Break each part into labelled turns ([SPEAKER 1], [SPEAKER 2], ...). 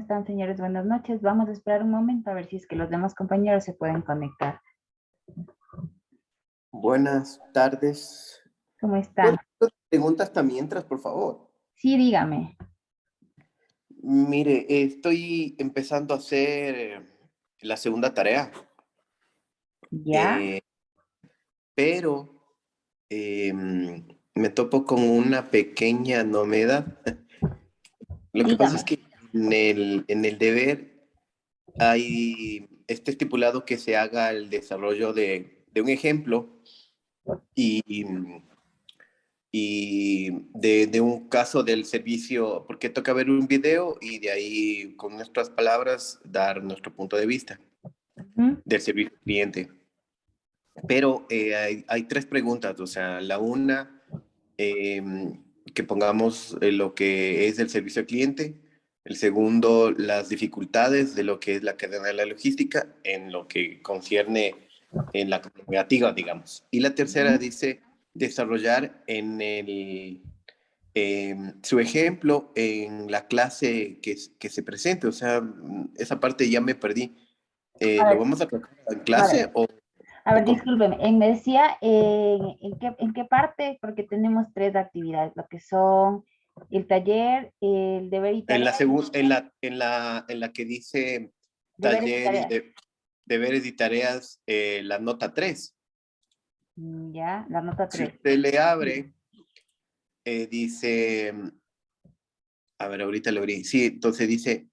[SPEAKER 1] están, señores? Buenas noches. Vamos a esperar un momento a ver si es que los demás compañeros se pueden conectar.
[SPEAKER 2] Buenas tardes.
[SPEAKER 1] ¿Cómo
[SPEAKER 2] ¿Puedo
[SPEAKER 1] están?
[SPEAKER 2] hacer preguntas hasta mientras, por favor?
[SPEAKER 1] Sí, dígame.
[SPEAKER 2] Mire, estoy empezando a hacer la segunda tarea,
[SPEAKER 1] ¿Ya?
[SPEAKER 2] eh, pero me topo con una pequeña novedad. Lo que pasa
[SPEAKER 1] Dígame.
[SPEAKER 2] es que en el deber está estipulado que se haga el desarrollo de un ejemplo y, de un caso del servicio, porque toca ver un video y de ahí con nuestras palabras dar nuestro punto de vista
[SPEAKER 1] Ujú.
[SPEAKER 2] del servicio al cliente. Pero hay tres preguntas, o sea, la una, eh, que pongamos lo que es el servicio al cliente, el segundo, las dificultades de lo que es la cadena de la logística en lo que concierne en la negativa, digamos. Y la tercera
[SPEAKER 1] Ujú.
[SPEAKER 2] dice desarrollar su ejemplo en la clase que se presente. O sea, esa parte ya me perdí.
[SPEAKER 1] A
[SPEAKER 2] ¿Lo
[SPEAKER 1] ver,
[SPEAKER 2] vamos a tratar en
[SPEAKER 1] a
[SPEAKER 2] clase
[SPEAKER 1] ver,
[SPEAKER 2] o cómo?
[SPEAKER 1] discúlpeme. Me decía en qué parte, porque tenemos tres actividades, lo que son el taller, el deber y
[SPEAKER 2] En
[SPEAKER 1] tarea,
[SPEAKER 2] la, en la que dice
[SPEAKER 1] deberes y
[SPEAKER 2] taller y
[SPEAKER 1] tareas.
[SPEAKER 2] deberes y tareas, la nota 3.
[SPEAKER 1] Ya, la nota
[SPEAKER 2] Si
[SPEAKER 1] 3.
[SPEAKER 2] usted le abre, dice, a ver, ahorita lo abrí. Sí, entonces dice,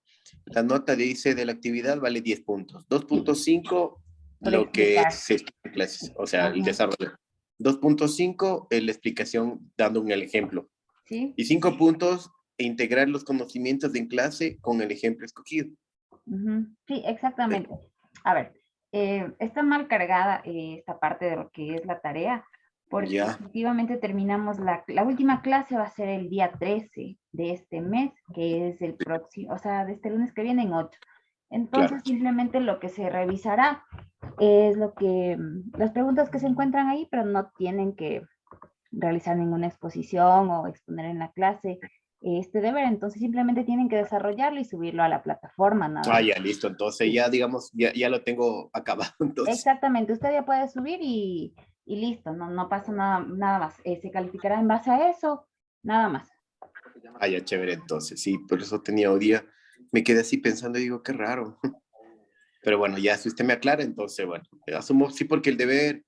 [SPEAKER 2] la nota dice de la actividad vale 10 puntos.
[SPEAKER 1] Sí,
[SPEAKER 2] 2.5,
[SPEAKER 1] por
[SPEAKER 2] lo que
[SPEAKER 1] explicar.
[SPEAKER 2] se estudia en clases, o sea, el
[SPEAKER 1] Ajá.
[SPEAKER 2] desarrollo. 2.5, la explicación dando un ejemplo.
[SPEAKER 1] Sí.
[SPEAKER 2] Y 5 puntos, integrar los conocimientos en clase con el ejemplo escogido.
[SPEAKER 1] Ujú. Sí, exactamente. A ver, está mal cargada esta parte de lo que es la tarea, porque
[SPEAKER 2] Ya,
[SPEAKER 1] efectivamente terminamos la última clase va a ser el día 13 de este mes, que es el próximo, o sea, de este lunes que viene en 8. Entonces,
[SPEAKER 2] claro.
[SPEAKER 1] simplemente lo que se revisará es las preguntas que se encuentran ahí, pero no tienen que realizar ninguna exposición o exponer en la clase este deber, entonces simplemente tienen que desarrollarlo y subirlo a la plataforma, nada
[SPEAKER 2] Ah,
[SPEAKER 1] más.
[SPEAKER 2] ya, listo. Entonces
[SPEAKER 1] Sí,
[SPEAKER 2] ya, digamos, ya lo tengo acabado. Entonces,
[SPEAKER 1] exactamente, usted ya puede subir y listo, no pasa nada más. Se calificará en base a eso, nada más.
[SPEAKER 2] ah, ya, chévere. Entonces, sí, por eso tenía hoy día. Me quedé así pensando y digo, qué raro. Pero bueno, ya si usted me aclara, entonces, bueno, asumo sí, porque el deber,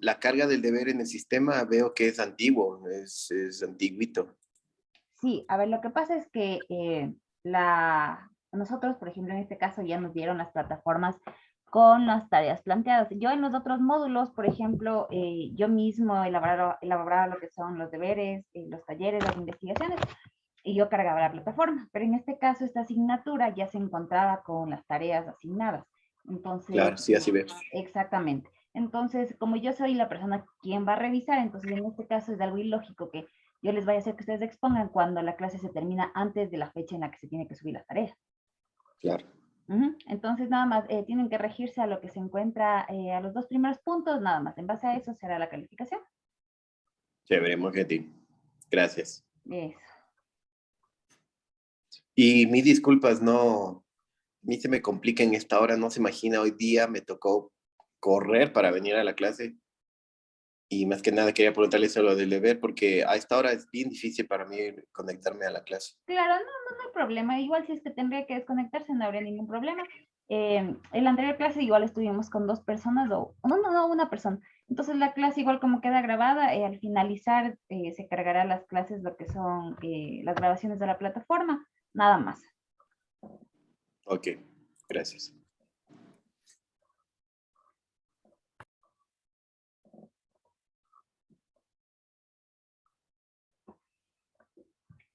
[SPEAKER 2] la carga del deber en el sistema veo que es antiguo, es antiguito.
[SPEAKER 1] Sí, a ver, lo que pasa es que nosotros, por ejemplo, en este caso ya nos dieron las plataformas con las tareas planteadas. Yo en los otros módulos, por ejemplo, yo mismo elaboraba lo que son los deberes, los talleres, las investigaciones, y yo cargaba la plataforma. Pero en este caso, esta asignatura ya se encontraba con las tareas asignadas. Entonces,
[SPEAKER 2] Claro, sí, así veo.
[SPEAKER 1] exactamente. Entonces, como yo soy la persona quien va a revisar, entonces en este caso es algo ilógico que yo les vaya a hacer que ustedes expongan cuando la clase se termina antes de la fecha en la que se tiene que subir las tareas.
[SPEAKER 2] Claro.
[SPEAKER 1] Entonces, nada más, tienen que regirse a lo que se encuentra a los dos primeros puntos, nada más. En base a eso será la calificación.
[SPEAKER 2] Chévere, muy gentil. Gracias.
[SPEAKER 1] Eso.
[SPEAKER 2] Y mis disculpas, no, a mí se me complica en esta hora, no se imagina, hoy día me tocó correr para venir a la clase. Y más que nada quería preguntarle sobre lo del deber, porque a esta hora es bien difícil para mí conectarme a la clase.
[SPEAKER 1] Claro, no hay problema. Igual si es que tendría que desconectarse, no habría ningún problema. En la anterior clase igual estuvimos con dos personas, o no, una persona. Entonces la clase igual como queda grabada, al finalizar se cargará las clases, lo que son las grabaciones de la plataforma, nada más.
[SPEAKER 2] Ok, gracias.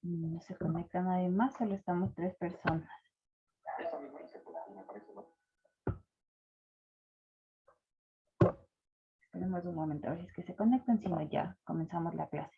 [SPEAKER 1] No se conecta nadie más, solo estamos tres personas. Esperemos un momento a ver si es que se conectan, si no ya comenzamos la clase.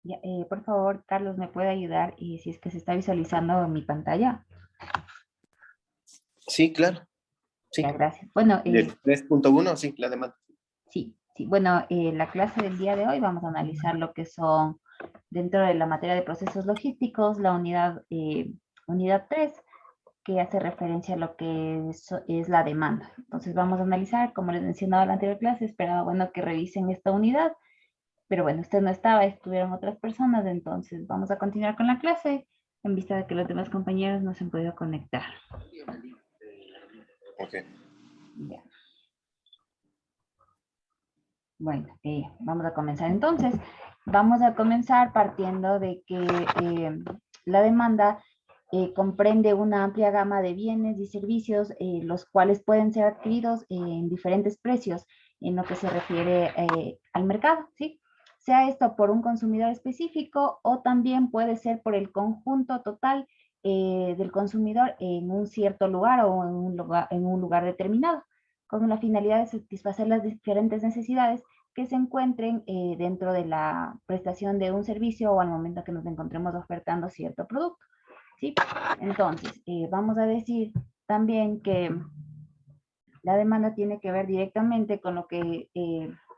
[SPEAKER 1] Ya, por favor, Carlos, ¿me puede ayudar? Y si es que se está visualizando mi pantalla.
[SPEAKER 2] Sí, claro,
[SPEAKER 1] Ya,
[SPEAKER 2] sí.
[SPEAKER 1] gracias. Bueno,
[SPEAKER 2] Del 3.1, sí, la demanda.
[SPEAKER 1] sí, sí. Bueno, la clase del día de hoy vamos a analizar lo que son, dentro de la materia de procesos logísticos, la unidad 3, que hace referencia a lo que es la demanda. Entonces vamos a analizar, como les mencionaba en la anterior clase, esperaba, bueno, que revisen esta unidad, pero bueno, usted no estaba, estuvieron otras personas, entonces vamos a continuar con la clase en vista de que los demás compañeros no se han podido conectar.
[SPEAKER 2] Ok.
[SPEAKER 1] Ya. Bueno, vamos a comenzar entonces. Vamos a comenzar partiendo de que la demanda comprende una amplia gama de bienes y servicios, los cuales pueden ser adquiridos en diferentes precios en lo que se refiere al mercado, ¿sí? Sea esto por un consumidor específico o también puede ser por el conjunto total del consumidor en un cierto lugar o en un lugar determinado, con la finalidad de satisfacer las diferentes necesidades que se encuentren dentro de la prestación de un servicio o al momento que nos encontremos ofertando cierto producto, ¿sí? Entonces, vamos a decir también que la demanda tiene que ver directamente con lo que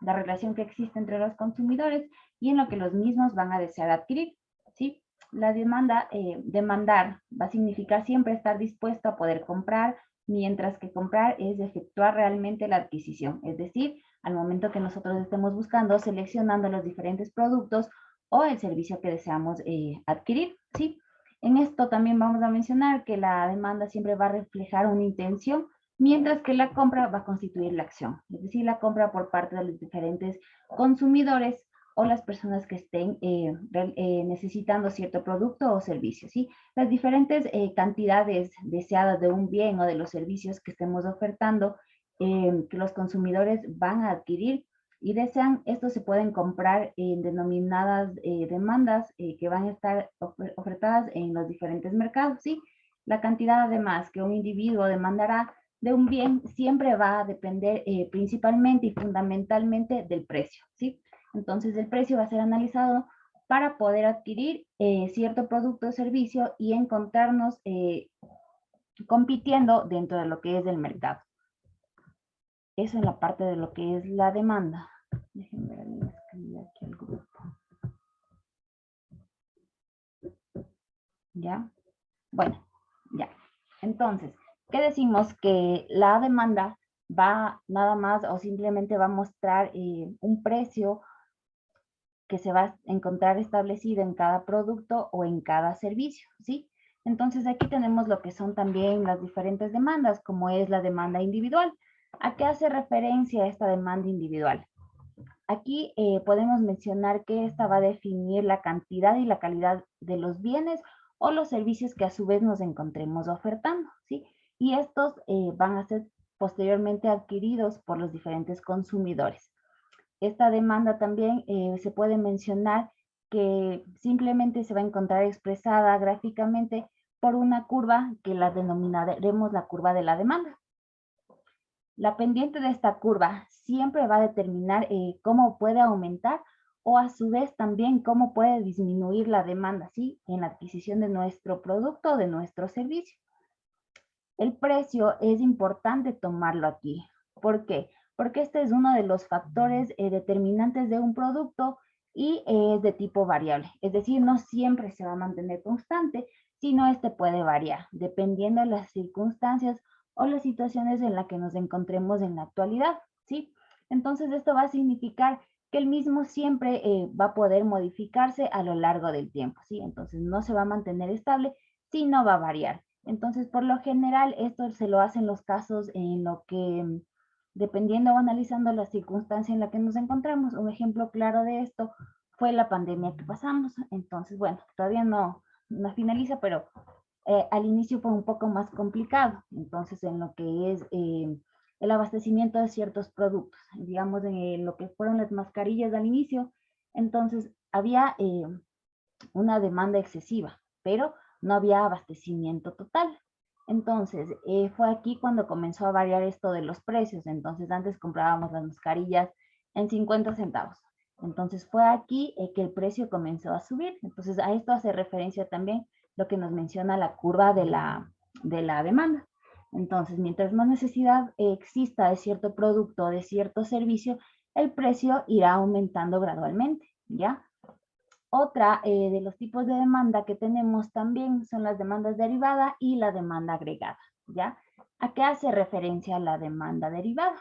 [SPEAKER 1] la relación que existe entre los consumidores y en lo que los mismos van a desear adquirir, ¿sí? La demanda, demandar, va a significar siempre estar dispuesto a poder comprar, mientras que comprar es efectuar realmente la adquisición, es decir, al momento que nosotros estemos buscando, seleccionando los diferentes productos o el servicio que deseamos adquirir, ¿sí? En esto también vamos a mencionar que la demanda siempre va a reflejar una intención, mientras que la compra va a constituir la acción, es decir, la compra por parte de los diferentes consumidores o las personas que estén necesitando cierto producto o servicio, ¿sí? Las diferentes cantidades deseadas de un bien o de los servicios que estemos ofertando, que los consumidores van a adquirir y desean, estos se pueden comprar en denominadas demandas que van a estar ofertadas en los diferentes mercados, ¿sí? La cantidad además que un individuo demandará de un bien siempre va a depender principalmente y fundamentalmente del precio, ¿sí? Entonces el precio va a ser analizado para poder adquirir cierto producto o servicio y encontrarnos compitiendo dentro de lo que es el mercado. Eso en la parte de lo que es la demanda. Déjenme ver, escribir aquí el grupo. ¿Ya? Bueno, ya. Entonces, ¿qué decimos? Que la demanda va nada más o simplemente va a mostrar un precio que se va a encontrar establecido en cada producto o en cada servicio, ¿sí? Entonces aquí tenemos lo que son también las diferentes demandas, como es la demanda individual. ¿A qué hace referencia esta demanda individual? Aquí podemos mencionar que esta va a definir la cantidad y la calidad de los bienes o los servicios que a su vez nos encontremos ofertando, ¿sí? Y estos van a ser posteriormente adquiridos por los diferentes consumidores. Esta demanda también se puede mencionar que simplemente se va a encontrar expresada gráficamente por una curva que la denominaremos la curva de la demanda. La pendiente de esta curva siempre va a determinar cómo puede aumentar o a su vez también cómo puede disminuir la demanda, ¿sí? En la adquisición de nuestro producto o de nuestro servicio. El precio es importante tomarlo aquí. ¿Por qué? Porque este es uno de los factores determinantes de un producto y es de tipo variable. Es decir, no siempre se va a mantener constante, sino este puede variar dependiendo de las circunstancias o las situaciones en las que nos encontremos en la actualidad, ¿sí? Entonces esto va a significar que el mismo siempre va a poder modificarse a lo largo del tiempo, ¿sí? Entonces no se va a mantener estable, sino va a variar. Entonces, por lo general, esto se lo hacen los casos en lo que, dependiendo o analizando la circunstancia en la que nos encontramos, un ejemplo claro de esto fue la pandemia que pasamos. Entonces, bueno, todavía no finaliza, pero al inicio fue un poco más complicado. Entonces, en lo que es el abastecimiento de ciertos productos, digamos, en lo que fueron las mascarillas al inicio, entonces había una demanda excesiva, pero no había abastecimiento total. Entonces, fue aquí cuando comenzó a variar esto de los precios. Entonces, antes comprábamos las mascarillas en 50 centavos. Entonces fue aquí que el precio comenzó a subir. Entonces a esto hace referencia también lo que nos menciona la curva de la demanda. Entonces, mientras más necesidad exista de cierto producto o de cierto servicio, el precio irá aumentando gradualmente, ¿ya? Otra de los tipos de demanda que tenemos también son las demandas derivadas y la demanda agregada, ¿ya? ¿A qué hace referencia la demanda derivada?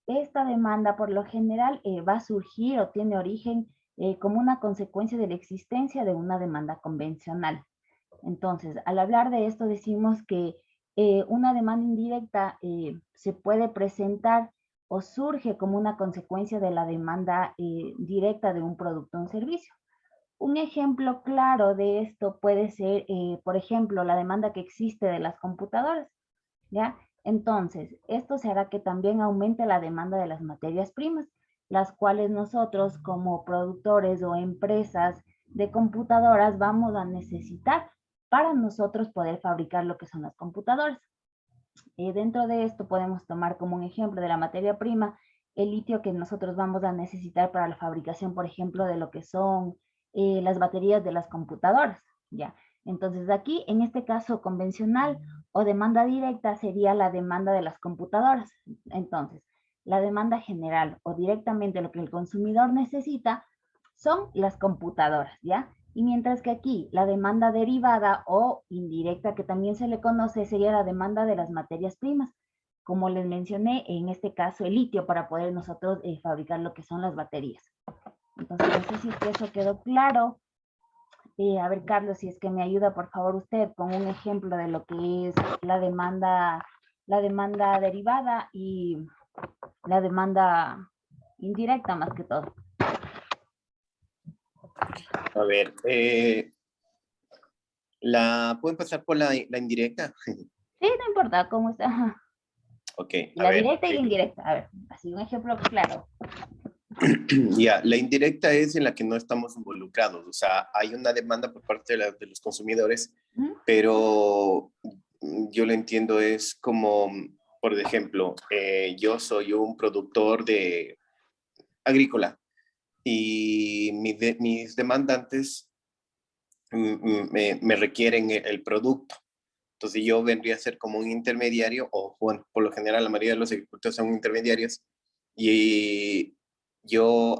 [SPEAKER 1] Esta demanda por lo general va a surgir o tiene origen como una consecuencia de la existencia de una demanda convencional. Entonces, al hablar de esto decimos que una demanda indirecta se puede presentar o surge como una consecuencia de la demanda directa de un producto o un servicio. Un ejemplo claro de esto puede ser, por ejemplo, la demanda que existe de las computadoras, ¿ya? Entonces, esto se hará que también aumente la demanda de las materias primas, las cuales nosotros como productores o empresas de computadoras vamos a necesitar para nosotros poder fabricar lo que son las computadoras. Dentro de esto podemos tomar como un ejemplo de la materia prima el litio que nosotros vamos a necesitar para la fabricación, por ejemplo, de lo que son las baterías de las computadoras, ¿ya? Entonces aquí, en este caso convencional o demanda directa sería la demanda de las computadoras. Entonces, la demanda general o directamente lo que el consumidor necesita son las computadoras, ¿ya? Y mientras que aquí la demanda derivada o indirecta, que también se le conoce, sería la demanda de las materias primas. Como les mencioné, en este caso el litio para poder nosotros fabricar lo que son las baterías. Entonces, no sé si es que eso quedó claro. A ver, Carlos, si es que me ayuda, por favor, usted con un ejemplo de lo que es la demanda derivada y la demanda indirecta más que todo.
[SPEAKER 2] A ver, ¿pueden pasar por la indirecta?
[SPEAKER 1] Sí, no importa cómo está. Ajá.
[SPEAKER 2] Ok, a
[SPEAKER 1] La
[SPEAKER 2] ver.
[SPEAKER 1] directa y la indirecta. A ver, así un ejemplo claro.
[SPEAKER 2] Ya, la indirecta es en la que no estamos involucrados, o sea, hay una demanda por parte de los consumidores, pero yo lo entiendo es como, por ejemplo, yo soy un productor de agrícola y mis demandantes me requieren el producto. Entonces yo vendría a ser como un intermediario, o bueno, por lo general la mayoría de los agricultores son intermediarios, y yo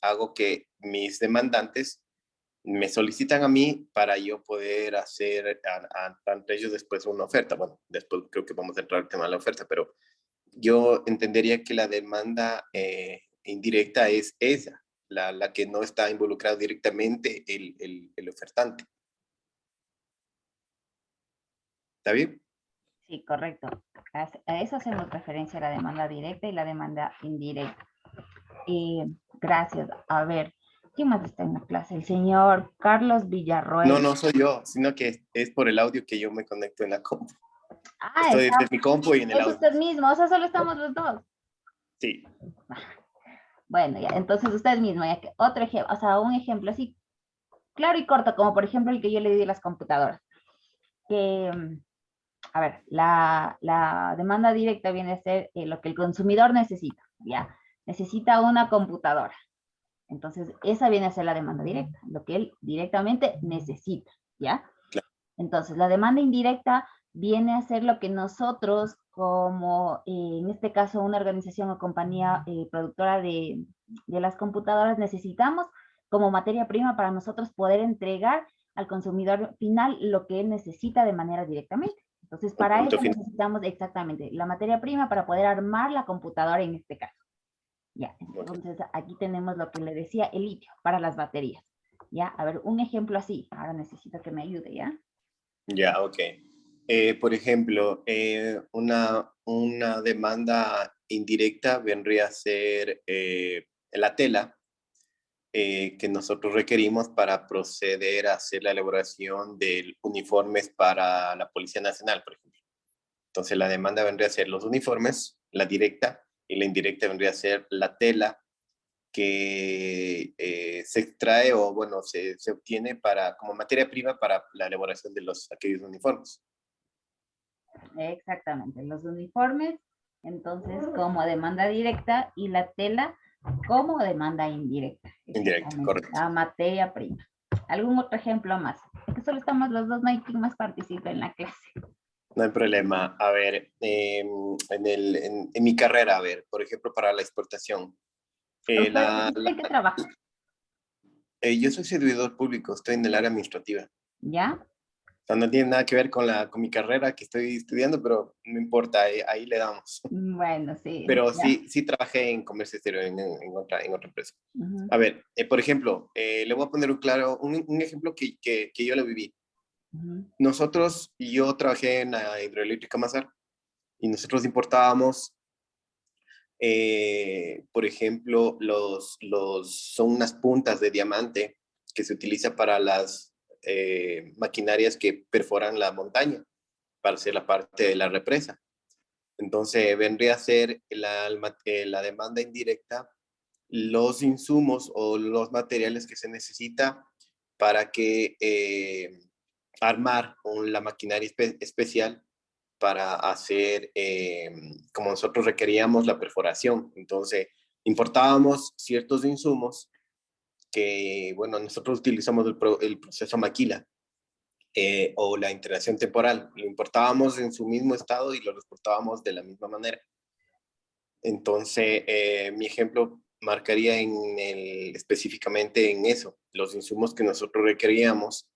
[SPEAKER 2] hago que mis demandantes me solicitan a mí para yo poder hacer ante ellos después una oferta. Bueno, después creo que vamos a entrar al tema de la oferta, pero yo entendería que la demanda indirecta es esa, la que no está involucrado directamente el ofertante. ¿Está bien?
[SPEAKER 1] Sí, correcto. A eso hacemos referencia a la demanda directa y la demanda indirecta. Gracias. A ver, ¿quién más está en la clase? El señor Carlos Villarroel.
[SPEAKER 2] No, no soy yo, sino que es por el audio que yo me conecto en la compu.
[SPEAKER 1] Ah,
[SPEAKER 2] Estoy desde mi compu y en el
[SPEAKER 1] es
[SPEAKER 2] audio.
[SPEAKER 1] usted mismo, o sea, solo estamos los dos.
[SPEAKER 2] Sí.
[SPEAKER 1] Bueno, ya, entonces usted mismo, ya que otro ejemplo, o sea, un ejemplo así claro y corto, como por ejemplo el que yo le di de las computadoras. Que, a ver, la demanda directa viene a ser lo que el consumidor necesita, ¿ya? Necesita una computadora. Entonces, esa viene a ser la demanda directa, lo que él directamente necesita, ¿ya?
[SPEAKER 2] Claro.
[SPEAKER 1] Entonces, la demanda indirecta viene a ser lo que nosotros, como en este caso una organización o compañía productora de las computadoras, necesitamos como materia prima para nosotros poder entregar al consumidor final lo que él necesita de manera directamente. Entonces, para eso
[SPEAKER 2] Final.
[SPEAKER 1] necesitamos exactamente la materia prima para poder armar la computadora en este caso. Ya, entonces aquí tenemos lo que le decía, el litio para las baterías. Ya, a ver, un ejemplo así. Ahora necesito que me ayude, ¿ya?
[SPEAKER 2] Ya, ok. Por ejemplo, una demanda indirecta vendría a ser la tela que nosotros requerimos para proceder a hacer la elaboración de uniformes para la Policía Nacional, por ejemplo. Entonces, la demanda vendría a ser los uniformes, la directa, y la indirecta vendría a ser la tela que se extrae o, bueno, se obtiene como materia prima para la elaboración de aquellos uniformes.
[SPEAKER 1] Exactamente, los uniformes, entonces como demanda directa y la tela como demanda indirecta.
[SPEAKER 2] Indirecta,
[SPEAKER 1] Exactamente,
[SPEAKER 2] correcto.
[SPEAKER 1] la materia prima. ¿Algún otro ejemplo más? Es que solo estamos los dos, no hay quien más participe en la clase.
[SPEAKER 2] No hay problema. A ver, en mi carrera, a ver, por ejemplo, para la exportación.
[SPEAKER 1] ¿Usted en qué trabaja?
[SPEAKER 2] Yo soy servidor público, estoy en el área administrativa.
[SPEAKER 1] ¿Ya?
[SPEAKER 2] O sea, no tiene nada que ver con mi carrera que estoy estudiando, pero no importa, ahí le damos.
[SPEAKER 1] Bueno, sí,
[SPEAKER 2] Pero
[SPEAKER 1] ya.
[SPEAKER 2] sí trabajé en comercio exterior en otra empresa.
[SPEAKER 1] Ujú,
[SPEAKER 2] A ver, por ejemplo, le voy a poner un ejemplo que yo lo viví.
[SPEAKER 1] ujú.
[SPEAKER 2] Yo trabajé en la hidroeléctrica Mazar y nosotros importábamos, por ejemplo, son unas puntas de diamante que se utiliza para las maquinarias que perforan la montaña, para hacer la parte de la represa. Entonces, vendría a ser la demanda indirecta, los insumos o los materiales que se necesita para que armar la maquinaria especial para hacer, como nosotros requeríamos, la perforación. Entonces, importábamos ciertos insumos que, bueno, nosotros utilizamos el proceso maquila o la integración temporal. Lo importábamos en su mismo estado y lo exportábamos de la misma manera. Entonces, mi ejemplo marcaría específicamente en eso, los insumos que nosotros requeríamos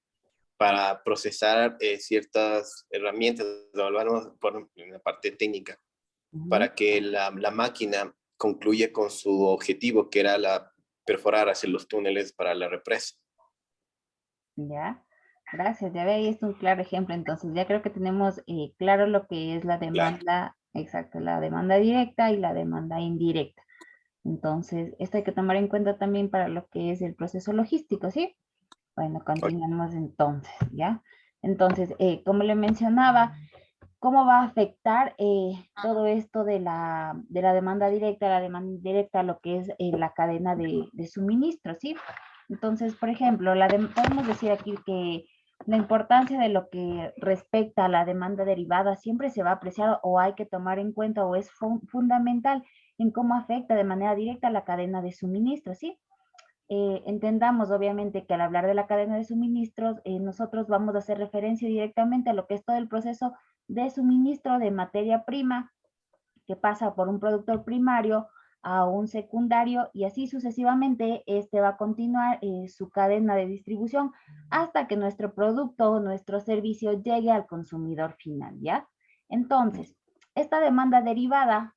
[SPEAKER 2] para procesar ciertas herramientas, hablamos por la parte técnica,
[SPEAKER 1] Ujú.
[SPEAKER 2] para que la máquina concluya con su objetivo, que era perforar hacia los túneles para la represa.
[SPEAKER 1] Ya, gracias. Ya ve, ahí es un claro ejemplo. Entonces, ya creo que tenemos claro lo que es la
[SPEAKER 2] Claro,
[SPEAKER 1] demanda, exacto, la demanda directa y la demanda indirecta. Entonces, esto hay que tomar en cuenta también para lo que es el proceso logístico, ¿sí? Bueno, continuamos entonces, ¿ya? Entonces, como le mencionaba, ¿cómo va a afectar todo esto de la demanda directa, la demanda indirecta, lo que es la cadena de suministro, ¿sí? Entonces, por ejemplo, podemos decir aquí que la importancia de lo que respecta a la demanda derivada siempre se va a apreciar o hay que tomar en cuenta o es fundamental en cómo afecta de manera directa la cadena de suministro, ¿sí? Entendamos obviamente que al hablar de la cadena de suministros, nosotros vamos a hacer referencia directamente a lo que es todo el proceso de suministro de materia prima que pasa por un productor primario a un secundario y así sucesivamente este va a continuar su cadena de distribución hasta que nuestro producto o nuestro servicio llegue al consumidor final, ¿ya? Entonces, esta demanda derivada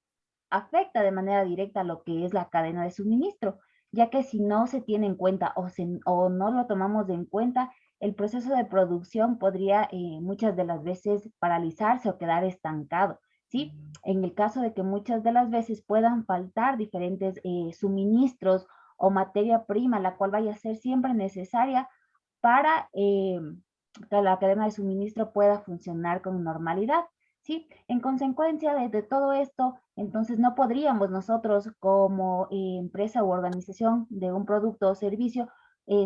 [SPEAKER 1] afecta de manera directa lo que es la cadena de suministro, ya que si no se tiene en cuenta o no lo tomamos en cuenta, el proceso de producción podría muchas de las veces paralizarse o quedar estancado, ¿sí? En el caso de que muchas de las veces puedan faltar diferentes suministros o materia prima, la cual vaya a ser siempre necesaria para que la cadena de suministro pueda funcionar con normalidad. ¿Sí? En consecuencia de todo esto, entonces no podríamos nosotros como empresa u organización de un producto o servicio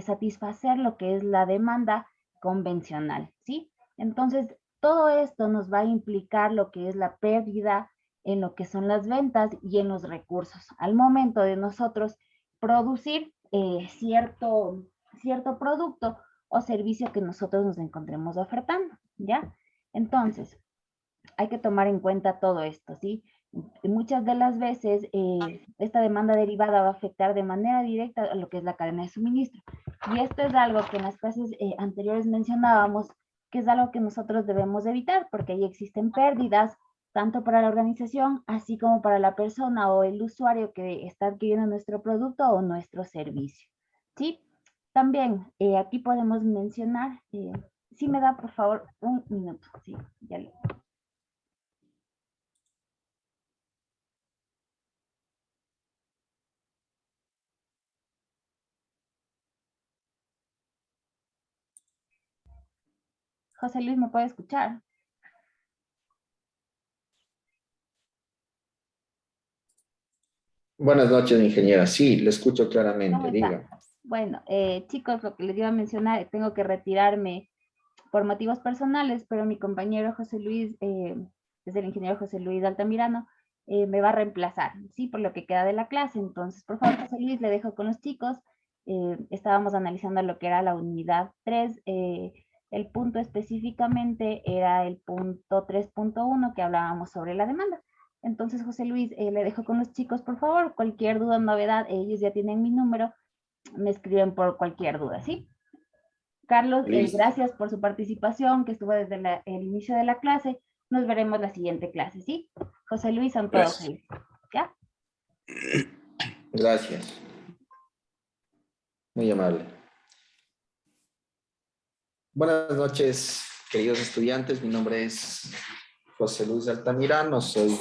[SPEAKER 1] satisfacer lo que es la demanda convencional, ¿sí? Entonces, todo esto nos va a implicar lo que es la pérdida en lo que son las ventas y en los recursos. Al momento de nosotros producir cierto producto o servicio que nosotros nos encontremos ofertando, ¿ya? Entonces, hay que tomar en cuenta todo esto, ¿sí? Y muchas de las veces esta demanda derivada va a afectar de manera directa a lo que es la cadena de suministro. Y esto es algo que en las clases anteriores mencionábamos, que es algo que nosotros debemos evitar, porque ahí existen pérdidas, tanto para la organización, así como para la persona o el usuario que está adquiriendo nuestro producto o nuestro servicio, ¿sí? También aquí podemos mencionar, si me da por favor un minuto, sí, ya le... José Luis, ¿me puede escuchar?
[SPEAKER 3] Buenas noches, ingeniera. Sí, le escucho
[SPEAKER 1] ¿Cómo
[SPEAKER 3] claramente.
[SPEAKER 1] está?
[SPEAKER 3] Diga.
[SPEAKER 1] Bueno, chicos, lo que les iba a mencionar, tengo que retirarme por motivos personales, pero mi compañero José Luis, es el ingeniero José Luis Altamirano, me va a reemplazar, ¿sí? Por lo que queda de la clase. Entonces, por favor, José Luis, le dejo con los chicos. Estábamos analizando lo que era la unidad 3. El punto específicamente era el punto 3.1 que hablábamos sobre la demanda. Entonces, José Luis, le dejo con los chicos, por favor. Cualquier duda o novedad, ellos ya tienen mi número, me escriben por cualquier duda, ¿sí? Carlos,
[SPEAKER 3] Listo.
[SPEAKER 1] gracias por su participación, que estuvo desde el inicio de la clase. Nos veremos la siguiente clase, ¿sí? José Luis, son todos
[SPEAKER 3] Gracias.
[SPEAKER 1] ahí. ¿Ya?
[SPEAKER 3] Gracias. Muy amable. Buenas noches, queridos estudiantes. Mi nombre es José Luis Altamirano. Soy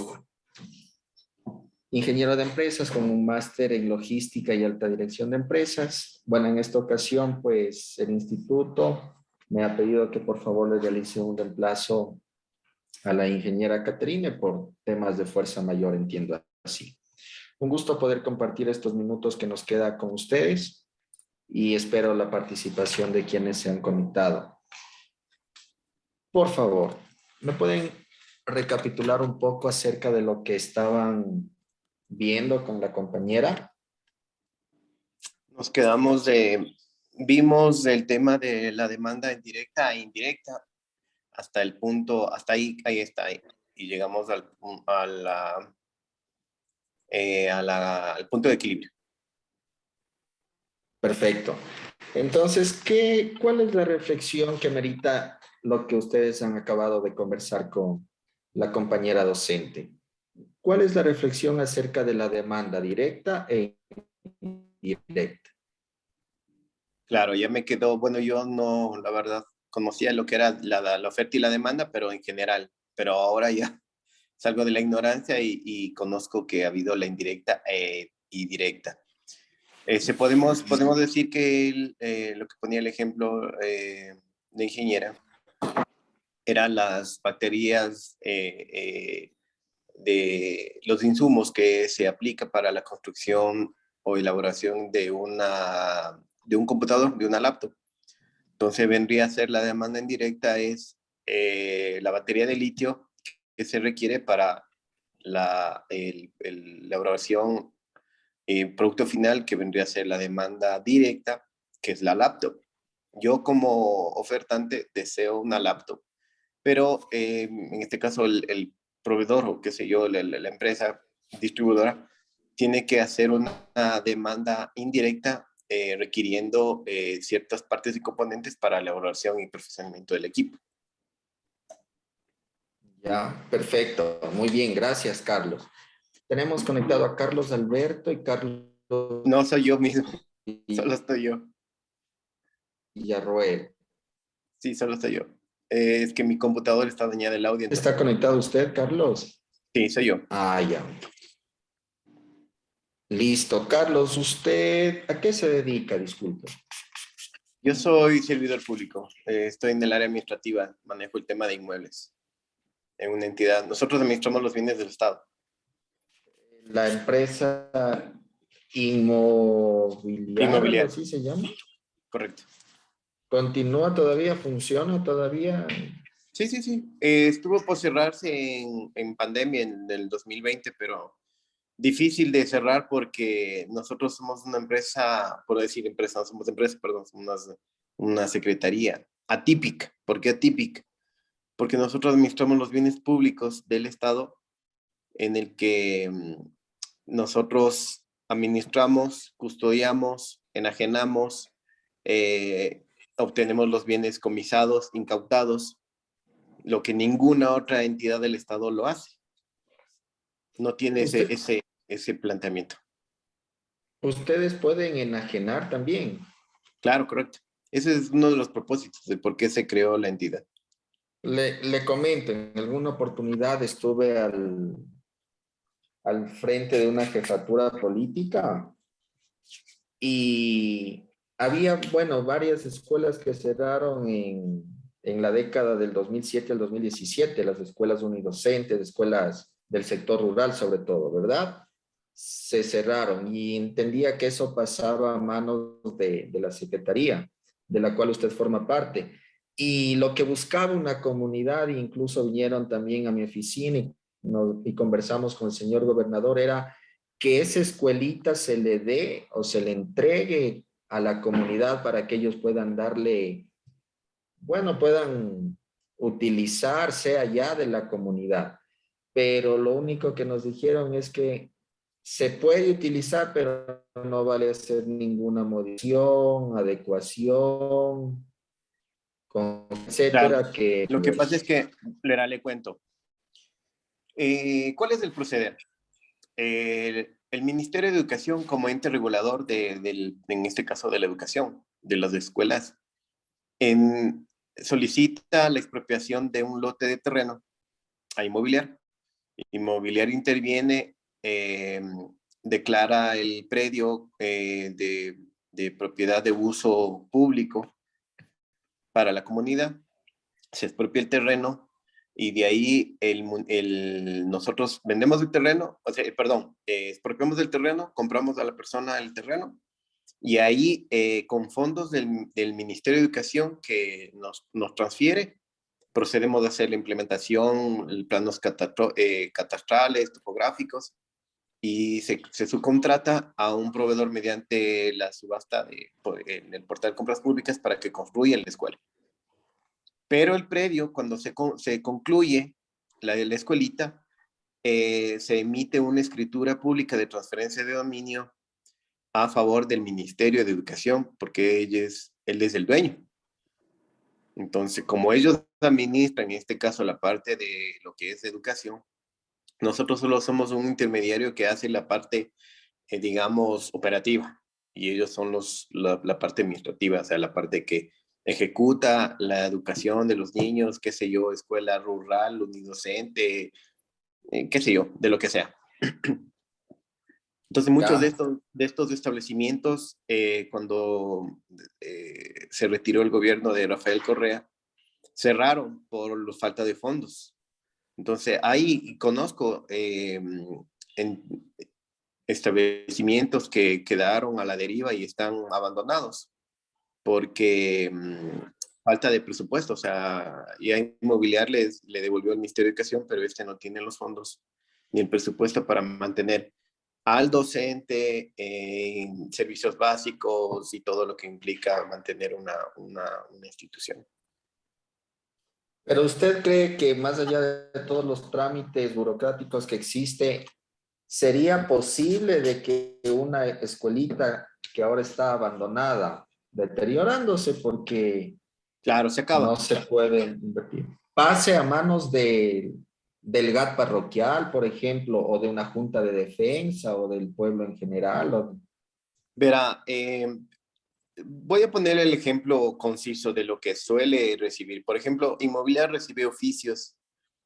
[SPEAKER 3] ingeniero de empresas con un máster en logística y alta dirección de empresas. Bueno, en esta ocasión, pues, el instituto me ha pedido que por favor le realice un reemplazo a la ingeniera Caterine por temas de fuerza mayor, entiendo así. Un gusto poder compartir estos minutos que nos queda con ustedes y espero la participación de quienes se han conectado. Por favor, ¿me pueden recapitular un poco acerca de lo que estaban viendo con la compañera?
[SPEAKER 2] Nos vimos el tema de la demanda en directa e indirecta hasta el punto, hasta ahí está, y llegamos al punto de equilibrio.
[SPEAKER 3] Perfecto. Entonces, ¿cuál es la reflexión que merita lo que ustedes han acabado de conversar con la compañera docente? ¿Cuál es la reflexión acerca de la demanda directa e indirecta?
[SPEAKER 2] Claro, ya me quedó, bueno, yo no, la verdad, conocía lo que era la oferta y la demanda, pero en general, pero ahora ya salgo de la ignorancia y conozco que ha habido la indirecta y directa. Podemos decir que lo que ponía el ejemplo de ingeniera eran las baterías de los insumos que se aplica para la construcción o elaboración de un computador, de una laptop. Entonces vendría a ser la demanda indirecta es la batería de litio que se requiere para la elaboración producto final, que vendría a ser la demanda directa, que es la laptop. Yo como ofertante deseo una laptop, pero en este caso el proveedor o qué sé yo, la empresa distribuidora tiene que hacer una demanda indirecta requiriendo ciertas partes y componentes para la elaboración y perfeccionamiento del equipo.
[SPEAKER 3] Ya, perfecto. Muy bien, gracias, Carlos. Tenemos conectado a Carlos Alberto y Carlos
[SPEAKER 2] No soy yo mismo, solo estoy yo.
[SPEAKER 3] Villarroel.
[SPEAKER 2] Sí, solo estoy yo. Es que mi computador está dañado el audio.
[SPEAKER 3] ¿Está conectado usted, Carlos?
[SPEAKER 2] Sí, soy yo.
[SPEAKER 3] Ah, ya. Listo. Carlos, ¿usted a qué se dedica? Disculpe.
[SPEAKER 2] Yo soy servidor público. Estoy en el área administrativa. Manejo el tema de inmuebles en una entidad. Nosotros administramos los bienes del Estado.
[SPEAKER 3] La empresa inmobiliaria, algo
[SPEAKER 2] Inmobiliario.
[SPEAKER 3] así se llama.
[SPEAKER 2] Correcto.
[SPEAKER 3] ¿Continúa todavía? ¿Funciona todavía?
[SPEAKER 2] Sí, sí, sí. Estuvo por cerrarse en pandemia en el 2020, pero difícil de cerrar porque nosotros somos una empresa, por decir empresa, no somos empresa, perdón, somos una secretaría atípica. ¿Por qué atípica? Porque nosotros administramos los bienes públicos del Estado en el que nosotros administramos, custodiamos, enajenamos, obtenemos los bienes comisados, incautados, lo que ninguna otra entidad del Estado lo hace. No tiene ese planteamiento.
[SPEAKER 3] Ustedes pueden enajenar también.
[SPEAKER 2] Claro, correcto. Ese es uno de los propósitos de por qué se creó la entidad.
[SPEAKER 3] Le comento, en alguna oportunidad estuve al frente de una jefatura política y había, bueno, varias escuelas que cerraron en la década del 2007 al 2017, las escuelas unidocentes, escuelas del sector rural sobre todo, ¿verdad? Se cerraron y entendía que eso pasaba a manos de la Secretaría, de la cual usted forma parte. Y lo que buscaba una comunidad, incluso vinieron también a mi oficina y y conversamos con el señor gobernador era que esa escuelita se le dé o se le entregue a la comunidad para que ellos puedan darle, bueno, puedan utilizarse allá de la comunidad. Pero lo único que nos dijeron es que se puede utilizar, pero no vale hacer ninguna modificación, adecuación,
[SPEAKER 2] Claro.
[SPEAKER 3] etcétera, que
[SPEAKER 2] Lo que pasa es
[SPEAKER 3] pues,
[SPEAKER 2] que, le cuento. ¿Cuál es el proceder? El Ministerio de Educación como ente regulador en este caso de la educación, de las escuelas, solicita la expropiación de un lote de terreno a Inmobiliar. Inmobiliar interviene, declara el predio de propiedad de uso público para la comunidad, se expropia el terreno y de ahí nosotros vendemos el terreno, o sea, perdón, expropiamos el terreno, compramos a la persona el terreno y ahí con fondos del Ministerio de Educación que nos transfiere, procedemos a hacer la implementación, planos catastrales, topográficos y se subcontrata a un proveedor mediante la subasta en el portal de compras públicas para que construya la escuela. Pero el predio, cuando se concluye la escuelita, se emite una escritura pública de transferencia de dominio a favor del Ministerio de Educación, porque él es el dueño. Entonces, como ellos administran, en este caso, la parte de lo que es educación, nosotros solo somos un intermediario que hace la parte, digamos, operativa, y ellos son la parte administrativa, o sea, la parte que ejecuta la educación de los niños, qué sé yo, escuela rural, unidocente, qué sé yo, de lo que sea. Entonces, muchos
[SPEAKER 3] ya.
[SPEAKER 2] de estos establecimientos, cuando se retiró el gobierno de Rafael Correa, cerraron por la falta de fondos. Entonces, ahí conozco en establecimientos que quedaron a la deriva y están abandonados porque falta de presupuesto. O sea, ya Inmobiliar le devolvió al Ministerio de Educación, pero este no tiene los fondos ni el presupuesto para mantener al docente en servicios básicos y todo lo que implica mantener una institución.
[SPEAKER 3] Pero usted cree que más allá de todos los trámites burocráticos que existe, ¿sería posible de que una escuelita que ahora está abandonada, deteriorándose porque
[SPEAKER 2] Claro, se
[SPEAKER 3] no
[SPEAKER 2] acaba.
[SPEAKER 3] se puede invertir, pase a manos del GAT parroquial, por ejemplo, o de una junta de defensa o del pueblo en general?
[SPEAKER 2] Verá, voy a poner el ejemplo conciso de lo que suele recibir. Por ejemplo, Inmobiliar recibe oficios